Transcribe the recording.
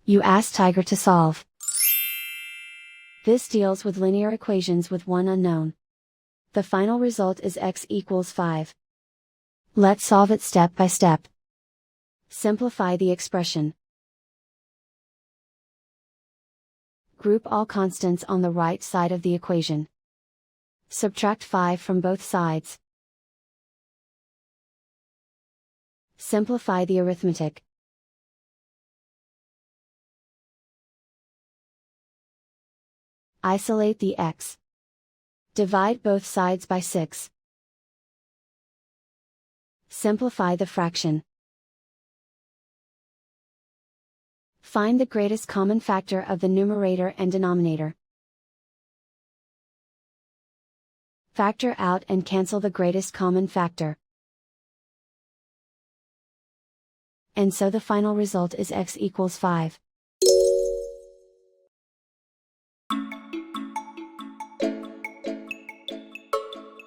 You ask Tiger to solve. This deals with linear equations with one unknown. The final result is x equals 5. Let's solve it step by step. Simplify the expression. Group all constants on the right side of the equation. Subtract 5 from both sides. Simplify the arithmetic. Isolate the x. Divide both sides by 6. Simplify the fraction. Find the greatest common factor of the numerator and denominator. Factor out and cancel the greatest common factor. And so the final result is x equals 5.